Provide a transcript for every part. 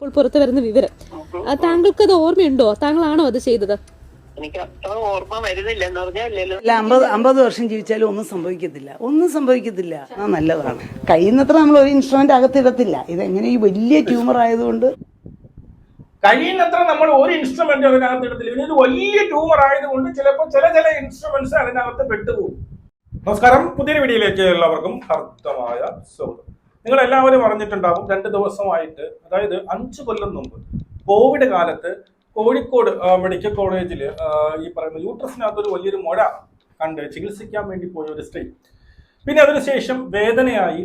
ഇപ്പോൾ പുറത്തു വരുന്ന വിവരം. താങ്കൾക്ക് അത് ഓർമ്മയുണ്ടോ? താങ്കളാണോ അത് ചെയ്തത്? എനിക്ക് അത്ര ഓർമ്മ വരുന്നില്ല എന്ന് പറഞ്ഞാൽ 50 വർഷം ജീവിച്ചാലും ഒന്നും സംഭവിക്കത്തില്ല. ആ നല്ലതാണ്. കഴിയുന്നത്ര നമ്മൾ ഒരു ഇൻസ്ട്രുമെന്റ് അകത്തിടത്തില്ല. ഇതെങ്ങനെ ഈ വലിയ ട്യൂമർ ആയതുകൊണ്ട് കഴിയുന്നത്ര നമ്മൾ ഒരു ഇൻസ്ട്രുമെന്റ് അതിനകത്ത് ഇടത്തില്ല. ഇനി ഒരു വലിയ ട്യൂമർ ആയതുകൊണ്ട് ചിലപ്പോൾ ചില ഇൻസ്ട്രുമെന്റ്സ് അതിനകത്ത് പെട്ടുപോകും. നമസ്കാരം, പുതിയൊരു വീഡിയോയിലേക്ക് എല്ലാവർക്കും ഹർദ്ദമായ സ്വാഗതം. നിങ്ങൾ എല്ലാവരും അറിഞ്ഞിട്ടുണ്ടാകും, 2 ദിവസമായിട്ട്, അതായത് 5 കൊല്ലം മുമ്പ് കോവിഡ് കാലത്ത് കോഴിക്കോട് മെഡിക്കൽ കോളേജിൽ ഈ പറയുന്ന യൂട്രസിനകത്തൊരു വലിയൊരു മുഴ കണ്ട് ചികിത്സിക്കാൻ വേണ്ടി പോയ ഒരു സ്ത്രീ, പിന്നെ അതിനുശേഷം വേദനയായി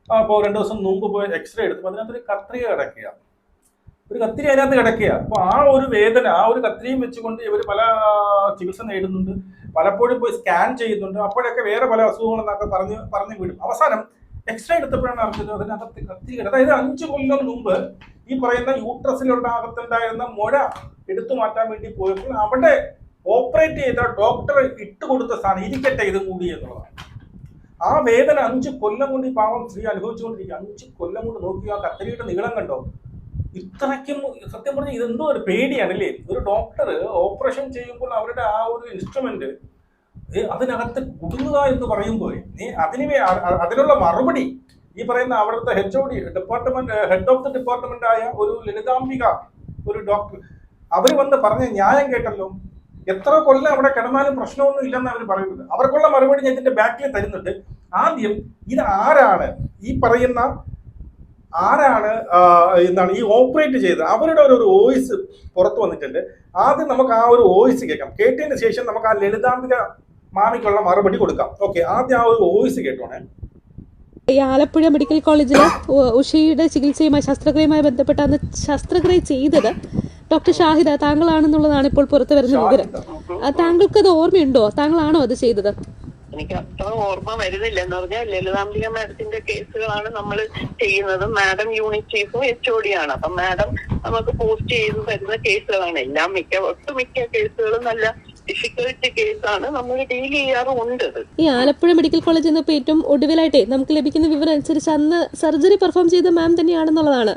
അപ്പോൾ 2 ദിവസം മുമ്പ് പോയി എക്സ്റേ എടുത്തപ്പോൾ അതിനകത്തൊരു കത്രിക കിടക്കുക, ഒരു കത്തിരി അതിനകത്ത് കിടക്കുക. അപ്പോൾ ആ ഒരു വേദന, ആ ഒരു കത്തിരിയും വെച്ചുകൊണ്ട് ഇവർ പല ചികിത്സ നേടുന്നുണ്ട്, പലപ്പോഴും പോയി സ്കാൻ ചെയ്യുന്നുണ്ട്. അപ്പോഴൊക്കെ വേറെ പല അസുഖങ്ങളെന്നൊക്കെ പറഞ്ഞു വിടും. അവസാനം എക്സ്റേ എടുത്തപ്പോഴാണ് അറിഞ്ഞത് അതിനകത്ത് കത്തിരി കിടക്കുക. അതായത് 5 കൊല്ലം മുമ്പ് ഈ പറയുന്ന യൂട്രസിലുള്ള അകത്തുണ്ടായിരുന്ന മുഴ എടുത്തു മാറ്റാൻ വേണ്ടി പോയപ്പോൾ അവിടെ ഓപ്പറേറ്റ് ചെയ്ത ഡോക്ടർ ഇട്ടുകൊടുത്ത സാധനം ഇരിക്കട്ടെ ഇത് കൂടി എന്നുള്ളതാണ്. ആ വേദന 5 കൊല്ലം കൊണ്ട് ഈ പാവം സ്ത്രീ അനുഭവിച്ചുകൊണ്ടിരിക്കുക. 5 കൊല്ലം കൊണ്ട് നോക്കി ആ കത്തിരിയുടെ നീളം കണ്ടോ? ഇത്രയ്ക്കും സത്യം പറഞ്ഞാൽ ഇതെന്തോ ഒരു പേടിയാണല്ലേ. ഒരു ഡോക്ടർ ഓപ്പറേഷൻ ചെയ്യുമ്പോൾ അവരുടെ ആ ഒരു ഇൻസ്ട്രുമെന്റ് അതിനകത്ത് കുടുങ്ങുക എന്ന് പറയുമ്പോൾ അതിനുള്ള മറുപടി ഈ പറയുന്ന അവിടുത്തെ HOD department, head of the department ആയ ഒരു ലളിതാംബിക, ഒരു ഡോക്ടർ, അവർ വന്ന് പറഞ്ഞ ന്യായം കേട്ടല്ലോ. എത്ര കൊല്ലം അവിടെ കിടന്നാലും പ്രശ്നമൊന്നും ഇല്ലെന്ന് അവർ പറയുന്നത്. അവർക്കുള്ള മറുപടി ഞാൻ ഇതിന്റെ ബാക്കിൽ തരുന്നുണ്ട്. ആദ്യം ഇത് ആരാണ് ഈ പറയുന്ന എന്താണ് ഈ ഓപ്പറേറ്റ് ചെയ്തത്, അവരുടെ ഒരു വോയിസ് പുറത്തു വന്നിട്ടുണ്ട്. ആദ്യം നമുക്ക് ആ ഒരു വോയിസ് കേൾക്കാം. കേട്ടതിന് ശേഷം നമുക്ക് ആ ലളിതാംബിക മാമിക്കുള്ള മറുപടി കൊടുക്കാം. ഓക്കെ, ആദ്യം ആ ഒരു വോയിസ് കേട്ടോണേ. ഈ ആലപ്പുഴ മെഡിക്കൽ കോളേജിൽ ഉഷയുടെ ചികിത്സയുമായി ശസ്ത്രക്രിയയുമായി ബന്ധപ്പെട്ട് അന്ന് ശസ്ത്രക്രിയ ചെയ്തത് ഡോക്ടർ ഷാഹിദ താങ്കളാണെന്നുള്ളതാണ് ഇപ്പോൾ പുറത്തു വരുന്ന വിവരം. താങ്കൾക്ക് അത് ഓർമ്മയുണ്ടോ? താങ്കളാണോ അത് ചെയ്തത്? എനിക്ക് അത്ര ഓർമ്മ വരുന്നില്ല എന്ന് പറഞ്ഞാൽ ലളിതാംബിക മാഡത്തിന്റെ കേസുകളാണ് നമ്മൾ ചെയ്യുന്നത്. മാഡം യൂണിറ്റ് ചീഫും HOD ആണ്. അപ്പൊ മാഡം നമുക്ക് പോസ്റ്റ് ചെയ്ത് തരുന്ന കേസുകളാണ് എല്ലാം. ഒട്ടുമിക്ക കേസുകളും നല്ല ഡിഫിക്കൽട്ട് കേസാണ്, നമ്മൾ ഡീൽ ചെയ്യാറുണ്ട്. ഈ ആലപ്പുഴ മെഡിക്കൽ കോളേജിൽ നിന്ന് ഏറ്റവും ഒടുവിലായിട്ടേ നമുക്ക് ലഭിക്കുന്ന വിവരം അനുസരിച്ച് അന്ന് സർജറി പെർഫോം ചെയ്ത മാം തന്നെയാണെന്നുള്ളതാണ്.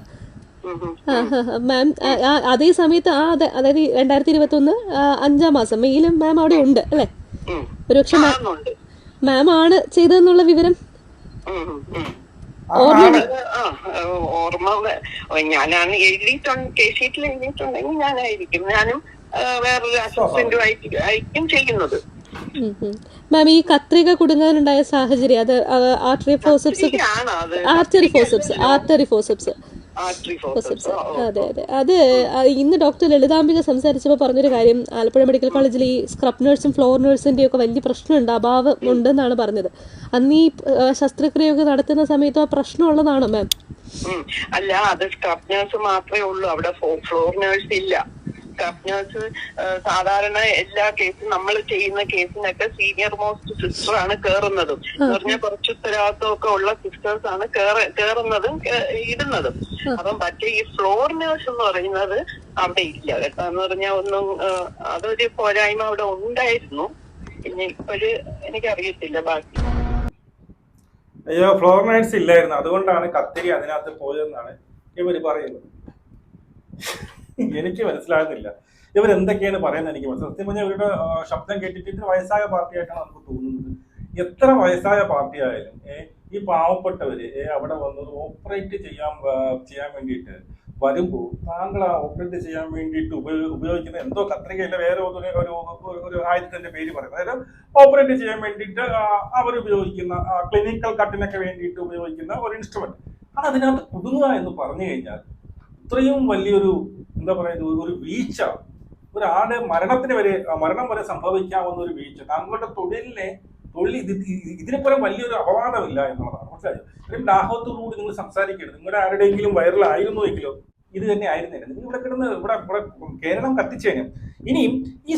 മാം അതേ സമയത്ത് അതായത് 2021 5-ാം മാസം മെയിലും മാം അവിടെ ഉണ്ട് അല്ലെ? ഒരുപക്ഷെ മാം ആണ് ചെയ്തതെന്നുള്ള വിവരം ഓർമ്മ ഞാനാണ് കേസിൽ എഴുതിയിട്ടുണ്ടെങ്കിൽ ഞാനായിരിക്കും, ഞാനും വേറൊരു അസിസ്റ്റന്റും ആയിരിക്കും ചെയ്യുന്നത്. മാം, ഈ കത്രിക കുടുങ്ങാനുണ്ടായ സാഹചര്യം അത് ആർട്ടറി ഫോസെപ്സ്. അതെ അതെ, അത് ഇന്ന് ഡോക്ടർ ലളിതാംബിക സംസാരിച്ചപ്പോൾ പറഞ്ഞൊരു കാര്യം, ആലപ്പുഴ മെഡിക്കൽ കോളേജിൽ ഈ സ്ക്രബ് നഴ്സും ഫ്ലോർ നഴ്സിന്റെയും ഒക്കെ വലിയ പ്രശ്നമുണ്ട്, അഭാവം ഉണ്ടെന്നാണ് പറഞ്ഞത്. അന്ന് ഈ ശസ്ത്രക്രിയയൊക്കെ നടത്തുന്ന സമയത്ത് ആ പ്രശ്നമുള്ളതാണോ മാം? അല്ല, അത് സ്ക്രബ് നഴ്സ് മാത്രമേ ഉള്ളൂ, അവിടെ ഫ്ലോർ നഴ്സ് ഇല്ല. സ്ക്രബ് നഴ്സ് സാധാരണ എല്ലാ കേസും നമ്മൾ ചെയ്യുന്ന കേസിനൊക്കെ സീനിയർ മോസ്റ്റ് സിസ്റ്റർ ആണ് കേറുന്നതും. എന്ന് പറഞ്ഞാൽ കുറച്ച് ഉത്തരവാദിത്വമൊക്കെ ഉള്ള സിസ്റ്റേഴ്സ് ആണ് കേറുന്നതും ഇടുന്നതും. അപ്പം മറ്റേ ഈ ഫ്ലോർ നഴ്സ് എന്ന് പറയുന്നത് അവിടെ ഇല്ല കേട്ടോ. എന്ന് പറഞ്ഞാൽ ഒന്നും അതൊരു പോരായ്മ അവിടെ ഉണ്ടായിരുന്നു. പിന്നെ ഇപ്പോഴ് എനിക്കറിയത്തില്ല ബാക്കി. അയ്യോ, ഫ്ലോർ നഴ്സ് ഇല്ലായിരുന്നു, അതുകൊണ്ടാണ് കത്തിരി അതിനകത്ത് പോയതെന്നാണ് ഇവര് പറയുന്നത്. എനിക്ക് മനസ്സിലാകുന്നില്ല ഇവരെന്തൊക്കെയാണ് പറയുന്നത്. എനിക്ക് സത്യം പറഞ്ഞാൽ ഇവരുടെ ശബ്ദം കേട്ടിട്ട് ഇത്ര വയസ്സായ പാർട്ടിയായിട്ടാണ് നമുക്ക് തോന്നുന്നത്. എത്ര വയസ്സായ പാർട്ടി ആയാലും ഈ പാവപ്പെട്ടവര് അവിടെ വന്നത് ഓപ്പറേറ്റ് ചെയ്യാൻ വേണ്ടിയിട്ട് വരുമ്പോൾ താങ്കൾ ആ ഓപ്പറേറ്റ് ചെയ്യാൻ വേണ്ടിയിട്ട് ഉപയോഗിക്കുന്ന എന്തോ കത്രികയില്ല, വേറെ ഒരു ആയുധത്തിന്റെ പേര് പറയുന്നത്, അതായത് ഓപ്പറേറ്റ് ചെയ്യാൻ വേണ്ടിയിട്ട് അവരുപയോഗിക്കുന്ന ക്ലിനിക്കൽ കട്ടിനൊക്കെ വേണ്ടിയിട്ട് ഉപയോഗിക്കുന്ന ഒരു ഇൻസ്ട്രുമെന്റ്, അത് അതിനകത്ത് കുടുങ്ങുക എന്ന് പറഞ്ഞു കഴിഞ്ഞാൽ ഇത്രയും വലിയൊരു എന്താ പറയുക, ഒരു വീഴ്ച, ഒരാളുടെ മരണം വരെ സംഭവിക്കാവുന്ന ഒരു വീഴ്ച. താങ്കളുടെ തൊഴിൽ ഇതിനെപ്പോലെ വലിയൊരു അപവാദമില്ല എന്നുള്ളതാണ്. മനസ്സിലായോ? ഇത്രയും ലാഘവത്തോടുകൂടി നിങ്ങൾ സംസാരിക്കരുത്. നിങ്ങളുടെ ആരുടെയെങ്കിലും വൈറലായിരുന്നുവെങ്കിലോ ഇത് തന്നെ ആയിരുന്നില്ല, നിങ്ങൾ ഇവിടെ കിടന്ന് ഇവിടെ കേരളം കത്തിച്ചേനും. ഇനിയും ഈ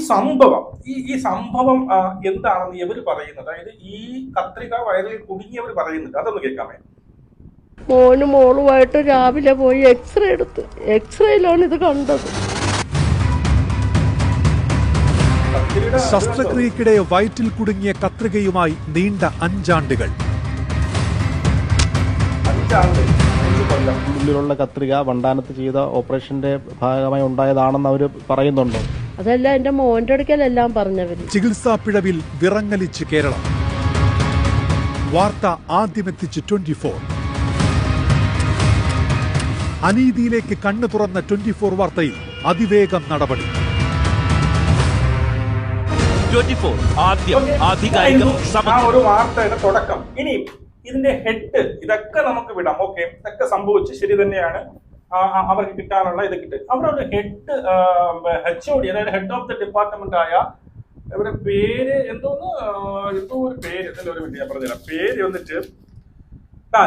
സംഭവം എന്താണെന്ന് ഇവർ പറയുന്നത്, അതായത് ഈ കത്രിക വയറിൽ കുടുങ്ങിയവർ പറയുന്നുണ്ട്, അതൊന്ന് കേൾക്കാമേ. മോളുമായിട്ട് രാവിലെ പോയി എക്സ്റേ എടുത്ത്, എക്സ്റേയിലാണ് ഇത് കണ്ടത്. ശസ്ത്രക്രിയക്കിടെ വയറ്റിൽ കുടുങ്ങിയ കത്രികയുമായി നീണ്ട 5 ആണ്ടുകൾ. കൊല്ലം. ഉള്ളിലുള്ള കത്രിക വണ്ടാനത്ത് ചെയ്ത ഓപ്പറേഷന്റെ ഭാഗമായി ഉണ്ടായതാണെന്ന് അവർ പറയുന്നുണ്ടോ? അതല്ല എന്റെ മോന്റെ അടുക്കലെല്ലാം പറഞ്ഞവര്. ചികിത്സാ പിഴവിൽ വിറങ്ങലിച്ച് കേരളം. വാർത്ത ആദ്യമെത്തിച്ച് 24. അനീതിയിലേക്ക് കണ്ണു തുറന്ന 24 വാർത്തയിൽ അതിവേഗം നടപടി. 24 ആദ്യം ആധികാരികം. ആ ഒരു വാർത്തയുടെ തുടക്കം. ഇനി ഇതിന്റെ ഹെഡ് ഇതൊക്കെ നമുക്ക് വിടാം. ഓക്കെ, ഇതൊക്കെ സംഭവിച്ചു, ശരി തന്നെയാണ്. അവർക്ക് കിട്ടാനുള്ള ഇത് കിട്ടും. അവരൊരു ഹെഡ് HOD, അതായത് ഹെഡ് ഓഫ് ദി ഡിപ്പാർട്ട്മെന്റ് ആയ ഇവരുടെ പേര് എന്തോ ഒരു പേര് ഒരു മിനിറ്റ് ഞാൻ പറഞ്ഞുതരാം. പേര് വന്നിട്ട്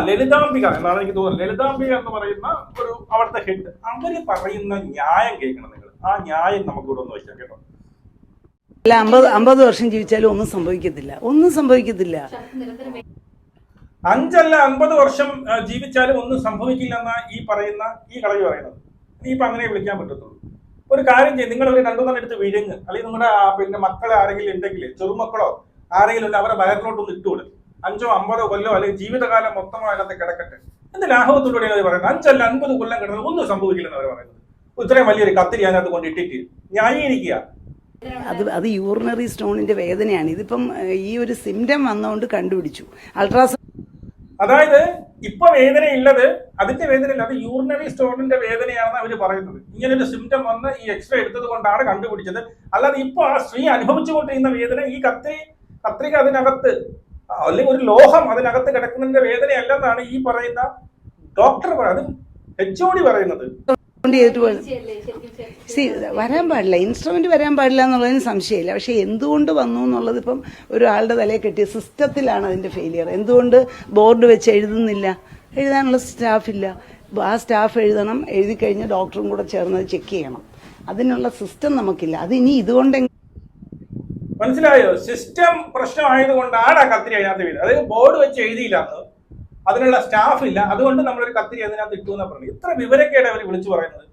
ലളിതാംബിക എന്നാണ് എനിക്ക് തോന്നുന്നത്. ലളിതാംബിക എന്ന് പറയുന്ന ഒരു അവിടുത്തെ ഹെഡ്. അവര് പറയുന്ന ന്യായം കേൾക്കണം നിങ്ങൾ. ആ ന്യായം നമുക്ക് ഇവിടെ ഒന്ന് വയ്ക്കാം കേട്ടോ. അല്ല, 50 വർഷം ജീവിച്ചാലും ഒന്നും സംഭവിക്കത്തില്ല. 5 അല്ല 50 വർഷം ജീവിച്ചാലും ഒന്നും സംഭവിക്കില്ല എന്നാ ഈ കളവി പറയുന്നത്. ഇനിയിപ്പോ അങ്ങനെ വിളിക്കാൻ പറ്റത്തുള്ളൂ. ഒരു കാര്യം ചെയ്യും, നിങ്ങൾ ഒരു 2-3 എടുത്ത് വിഴുങ്ങ്, അല്ലെങ്കിൽ നിങ്ങളുടെ പിന്നെ മക്കളെ ആരെങ്കിലും ഉണ്ടെങ്കിൽ, ചെറുമക്കളോ ആരെങ്കിലും ഉണ്ട്, അവരെ വയറിലോട്ടൊന്ന് ഇട്ടുകൊടുക്കും. 5-50 കൊല്ലോ അല്ലെങ്കിൽ ജീവിതകാലം മൊത്തമോ അതിനകത്ത് കിടക്കട്ടെ. എന്ത് ലാഘവത്തോടെയാണ് അവർ പറയുന്നത്? 5 അല്ല 50 കൊല്ലം കിടന്നത് ഒന്നും സംഭവിക്കില്ലെന്ന് അവർ പറയുന്നത്. ഇത്രയും വലിയൊരു കത്തിരി അതിനകത്ത് കൊണ്ട് ഇട്ടിട്ട് ന്യായീകരിക്കുക. അത് യൂറിനറി സ്റ്റോണിന്റെ വേദനയാണ്. ഇതിപ്പം ഈ ഒരു സിംറ്റം വന്നുകൊണ്ട് കണ്ടുപിടിച്ചു. അൾട്രാസൗണ്ട്, അതായത് ഇപ്പൊ വേദനയുള്ളത് അതിന്റെ വേദനയില്ല, അത് യൂറിനറി സ്റ്റോണിന്റെ വേദനയാണെന്ന് അവർ പറയുന്നത്. ഇങ്ങനൊരു സിംറ്റം വന്ന് ഈ എക്സ്റേ എടുത്തത് കൊണ്ടാണ് കണ്ടുപിടിച്ചത്. അല്ലാതെ ഇപ്പൊ ആ സ്ത്രീ അനുഭവിച്ചുകൊണ്ടിരുന്ന വേദന ഈ കത്രിക അതിനകത്ത് അല്ലെങ്കിൽ ഒരു ലോഹം അതിനകത്ത് കിടക്കുന്നതിന്റെ വേദനയല്ലെന്നാണ് ഈ പറയുന്ന ഡോക്ടർ പറയുന്നത്, HOD പറയുന്നത്. വരാൻ പാടില്ല, ഇൻസ്ട്രുമെന്റ് വരാൻ പാടില്ല എന്നുള്ളതിന് സംശയമില്ല. പക്ഷെ എന്തുകൊണ്ട് വന്നു എന്നുള്ളത് ഇപ്പം ഒരാളുടെ തലയിൽ കെട്ടിയ സിസ്റ്റത്തിലാണ് അതിന്റെ ഫെയിലിയർ. എന്തുകൊണ്ട് ബോർഡ് വെച്ച് എഴുതാനുള്ള സ്റ്റാഫില്ല? ആ സ്റ്റാഫ് എഴുതണം, എഴുതി കഴിഞ്ഞ് ഡോക്ടറും കൂടെ ചേർന്ന് ചെക്ക് ചെയ്യണം. അതിനുള്ള സിസ്റ്റം നമുക്കില്ല. അത് ഇനി ഇതുകൊണ്ട് മനസ്സിലായോ? സിസ്റ്റം പ്രശ്നമായതുകൊണ്ടാണ് ആ കത്തിരി അതിനകത്ത് വീഴുന്നത്. അതായത് ബോർഡ് വെച്ച് എഴുതിയില്ല, അതിനുള്ള സ്റ്റാഫ് ഇല്ല, അതുകൊണ്ട് നമ്മളൊരു കത്തിരി അതിനകത്ത് ഇട്ടു എന്നാ പറഞ്ഞു. ഇത്ര വിവരക്കേട് അവർ വിളിച്ചു പറയുന്നത്.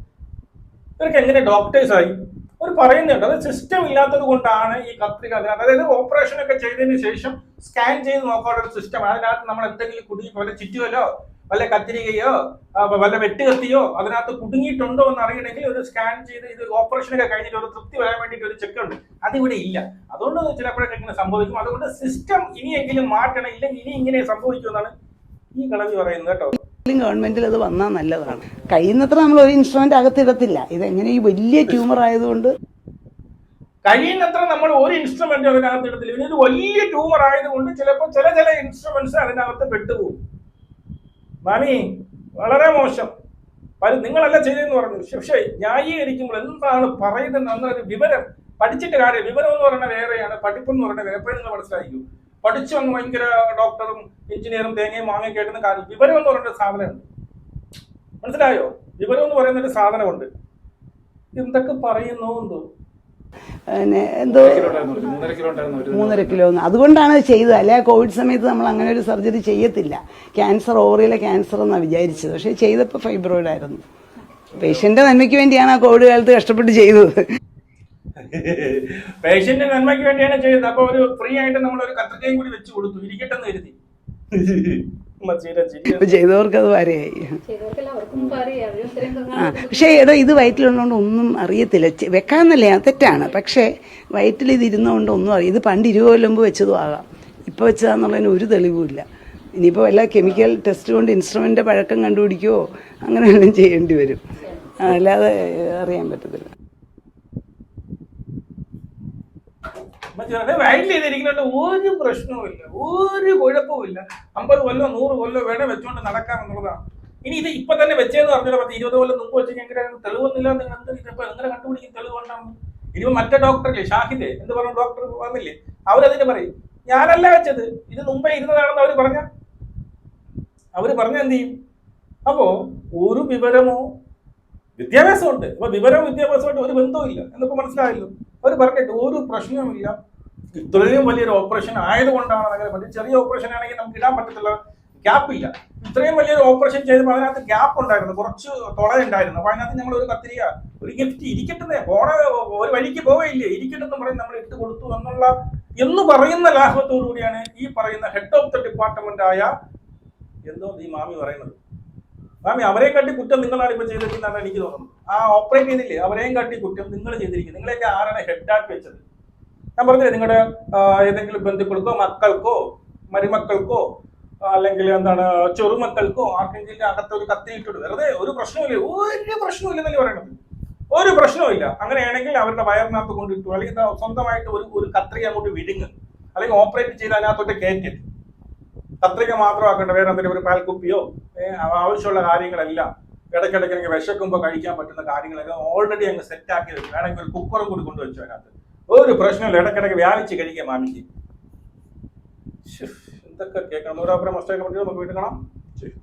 ഇവർക്ക് എങ്ങനെ ഡോക്ടേഴ്സായി? അവർ പറയുന്നുണ്ട് അത് സിസ്റ്റം ഇല്ലാത്തത് കൊണ്ടാണ് ഈ കത്രിക അതിനകത്ത്. അതായത് ഓപ്പറേഷൻ ഒക്കെ ചെയ്തതിന് ശേഷം സ്കാൻ ചെയ്ത് നോക്കാനുള്ള ഒരു സിസ്റ്റം. അതിനകത്ത് നമ്മൾ എന്തെങ്കിലും കുടുങ്ങി വല്ല ചുറ്റുകല്ലോ വല്ല കത്തിരികയോ വല്ല വെട്ടുകത്തിയോ അതിനകത്ത് കുടുങ്ങിയിട്ടുണ്ടോ എന്ന് അറിയണമെങ്കിൽ ഒരു സ്കാൻ ചെയ്ത് ഇത് ഓപ്പറേഷനൊക്കെ കഴിഞ്ഞിട്ട് ഒരു തൃപ്തി വരാൻ വേണ്ടിയിട്ട് ഒരു ചെക്ക് ഉണ്ട്. അതിവിടെ ഇല്ല. അതുകൊണ്ട് ചിലപ്പോഴൊക്കെ ഇങ്ങനെ സംഭവിക്കും. അതുകൊണ്ട് സിസ്റ്റം ഇനിയെങ്കിലും മാറ്റണം, ഇല്ലെങ്കിൽ ഇനി ഇങ്ങനെ സംഭവിക്കുമെന്നാണ് ഈ കളവി പറയുന്നത് കേട്ടോ. ഗവൺമെന്റിൽ അത് വന്നാൽ നല്ലതാണ്. കഴിയുന്നത്ര നമ്മൾ ഒരു ഇൻസ്ട്രുമെന്റ് അകത്തിടത്തില്ല. ഇതെങ്ങനെ ഈ വലിയ ട്യൂമർ ആയതുകൊണ്ട് കഴിയുന്നത്ര നമ്മൾ ഒരു ഇൻസ്ട്രുമെന്റ് അതിനകത്ത് ഇടത്തില്ല. ഇതൊരു വലിയ ട്യൂമർ ആയതുകൊണ്ട് ചിലപ്പോൾ ചില ഇൻസ്ട്രുമെന്റ്സ് അതിനകത്ത് പെട്ടുപോകും. മാമി വളരെ മോശം, നിങ്ങളല്ല ചെയ്തെന്ന് പറഞ്ഞു. പക്ഷേ ന്യായീകരിക്കുമ്പോൾ എന്താണ് പറയുന്നത് എന്നൊരു വിവരം പഠിച്ചിട്ട് കാര്യം. വിവരം എന്ന് പറയുന്നത് വേറെയാണ്, പഠിപ്പെന്ന് പറയുന്നത് വേറെ. എപ്പോഴും നിങ്ങൾ മനസ്സിലായിരിക്കും. പഠിച്ചു അങ്ങ് ഭയങ്കര ഡോക്ടറും എഞ്ചിനീയറും തേങ്ങയും മാങ്ങയും കേട്ടുന്ന കാര്യം. വിവരം എന്ന് പറയുന്ന സാധനമുണ്ട്, മനസ്സിലായോ? വിവരം എന്ന് പറയുന്ന ഒരു സാധനമുണ്ട്. എന്തൊക്കെ പറയുന്നു എന്തോ എന്തോ 3.5 കിലോ. അതുകൊണ്ടാണ് ചെയ്തത്. അല്ലെ കോവിഡ് സമയത്ത് നമ്മൾ അങ്ങനെ ഒരു സർജറി ചെയ്യത്തില്ല. ക്യാൻസർ, ഓവറിയിലെ ക്യാൻസർ എന്നാണ് വിചാരിച്ചത്. പക്ഷെ ചെയ്തപ്പോൾ ഫൈബ്രോയിഡ് ആയിരുന്നു. പേഷ്യന്റെ നന്മയ്ക്ക് വേണ്ടിയാണ് ആ കോവിഡ് കാലത്ത് കഷ്ടപ്പെട്ട് ചെയ്തത്. പേഷ്യന്റ് നന്മയ്ക്ക് വേണ്ടിയാണ് ചെയ്തത്. അപ്പൊ ഒരു ഫ്രീ ആയിട്ട് നമ്മൾ ഒരു കത്രികയും കൂടി വെച്ച് കൊടുത്തു, ഇരിക്കട്ടെന്ന് കരുതി. ചെയ്തവർക്ക് അത് വരെയായി. പക്ഷേ ഇത് വയറ്റിലുള്ളതുകൊണ്ട് ഒന്നും അറിയത്തില്ല. വെക്കാന്നല്ലേ, തെറ്റാണ്. പക്ഷേ വയറ്റിൽ ഇത് ഇരുന്നുകൊണ്ട് ഒന്നും അറിയാം. ഇത് പണ്ട് 20 കൊല്ലം മുമ്പ് വെച്ചതും ആകാം, ഇപ്പൊ വെച്ചതാന്നുള്ളതിന് ഒരു തെളിവുമില്ല. ഇനിയിപ്പോൾ വല്ല കെമിക്കൽ ടെസ്റ്റ് കൊണ്ട് ഇൻസ്ട്രുമെന്റിന്റെ പഴക്കം കണ്ടുപിടിക്കുകയോ അങ്ങനെ വല്ലതും ചെയ്യേണ്ടി വരും. അല്ലാതെ അറിയാൻ പറ്റത്തില്ല. വയറ്റിൽ ചെയ്തിരിക്കുന്നുണ്ട് ഒരു പ്രശ്നവുമില്ല, ഒരു കുഴപ്പമില്ല. 50 കൊല്ലോ 100 കൊല്ലോ വേണേ വെച്ചുകൊണ്ട് നടക്കാമെന്നുള്ളതാണ്. ഇനി ഇത് ഇപ്പൊ തന്നെ വെച്ചേന്ന് പറഞ്ഞാൽ 20 കൊല്ലം മുമ്പ് വെച്ച് ഞങ്ങൾക്ക് തെളിവൊന്നുമില്ല. നിങ്ങൾ എങ്ങനെ കണ്ടുപിടിക്കും തെളിവ് കൊണ്ടാണ്? ഇനിയിപ്പോ മറ്റേ ഡോക്ടറില്ലേ ഷാഹിദ് എന്ത് പറഞ്ഞു, ഡോക്ടർ വന്നില്ലേ, അവരതിന് പറയും ഞാനല്ല വെച്ചത്, ഇത് മുമ്പേ ഇരുന്നതാണെന്ന് അവര് പറഞ്ഞ എന്ത് ചെയ്യും? അപ്പോ ഒരു വിവരമോ വിദ്യാഭ്യാസമുണ്ട്. അപ്പൊ വിവരവും വിദ്യാഭ്യാസമായിട്ട് ഒരു ബന്ധവുമില്ല എന്നിപ്പോ മനസ്സിലായല്ലോ. അവർ പറഞ്ഞിട്ട് ഒരു പ്രശ്നവുമില്ല. ഇത്രയും വലിയൊരു ഓപ്പറേഷൻ ആയതുകൊണ്ടാണ് അങ്ങനെ പറ്റും. ചെറിയ ഓപ്പറേഷൻ ആണെങ്കിൽ നമുക്ക് ഇടാൻ പറ്റത്തില്ല, ഗ്യാപ്പില്ല. ഇത്രയും വലിയൊരു ഓപ്പറേഷൻ ചെയ്തപ്പോൾ അതിനകത്ത് ഗ്യാപ്പ് ഉണ്ടായിരുന്നു, കുറച്ച് തുളയുണ്ടായിരുന്നു. അപ്പൊ അതിനകത്ത് ഞങ്ങൾ ഒരു കത്തിരിക, ഒരു ഗിഫ്റ്റ് ഇരിക്കട്ടെ, ഒരു വഴിക്ക് പോവേയില്ലേ, ഇരിക്കട്ടെന്ന് പറയും നമ്മൾ ഇട്ട് കൊടുത്തു എന്ന് പറയുന്ന ലാഘവത്തോടു കൂടിയാണ് ഈ പറയുന്ന ഹെഡ് ഓഫ് ദ ഡിപ്പാർട്ട്മെന്റ് ആയ എന്തോ ഈ മാമി പറയുന്നത്. മാമി അവരെയും കാട്ടി കുറ്റം നിങ്ങളാണ് ഇപ്പൊ ചെയ്തിരിക്കുന്നതാണ് എനിക്ക് തോന്നുന്നത്. ആ ഓപ്പറേറ്റ് ചെയ്തില്ലേ, അവരെയും കാട്ടി കുറ്റം നിങ്ങൾ ചെയ്തിരിക്കുന്നത്. നിങ്ങളെയൊക്കെ ആരാണ് ഹെഡാക്കി വെച്ചത്? ഞാൻ പറഞ്ഞില്ലേ, നിങ്ങളുടെ ഏതെങ്കിലും ബന്ധുക്കൾക്കോ മക്കൾക്കോ മരുമക്കൾക്കോ അല്ലെങ്കിൽ എന്താണ് ചെറുമക്കൾക്കോ ആർക്കെങ്കിലും അകത്തൊരു കത്തിയിട്ടുണ്ട്, വെറുതെ ഒരു പ്രശ്നമില്ല, ഒരു പ്രശ്നമില്ലെന്നല്ലേ പറയണത്. ഒരു പ്രശ്നമില്ല. അങ്ങനെയാണെങ്കിൽ അവരുടെ വയറിനകത്ത് കൊണ്ടിട്ടു, അല്ലെങ്കിൽ സ്വന്തമായിട്ട് ഒരു കത്രിക അങ്ങോട്ട് വിഴുങ്ങ്, അല്ലെങ്കിൽ ഓപ്പറേറ്റ് ചെയ്ത് അതിനകത്തോട്ട് കയറ്റി. കത്രിക മാത്രമാക്കണ്ട, വേറെ എന്തെങ്കിലും ഒരു പാൽക്കുപ്പിയോ ആവശ്യമുള്ള കാര്യങ്ങളെല്ലാം ഇടയ്ക്കിടയ്ക്ക് എനിക്ക് വിശക്കുമ്പോൾ കഴിക്കാൻ പറ്റുന്ന കാര്യങ്ങളെല്ലാം ഓൾറെഡി അങ്ങ് സെറ്റാക്കി വെച്ചു. വേണമെങ്കിൽ ഒരു കുക്കറും കൂടി കൊണ്ടുവച്ചു അതിനകത്ത്. ഒരു പ്രശ്നമില്ല, ഇടയ്ക്കിടയ്ക്ക് വ്യാപിച്ച് കഴിക്കാം മാമിക്ക്. എന്തൊക്കെ കേൾക്കണം. ഓരോരുത്തരെ മസ്റ്റേക്ക് പറ്റി നമുക്ക് വീട്ടിൽ കാണാം. ശരി.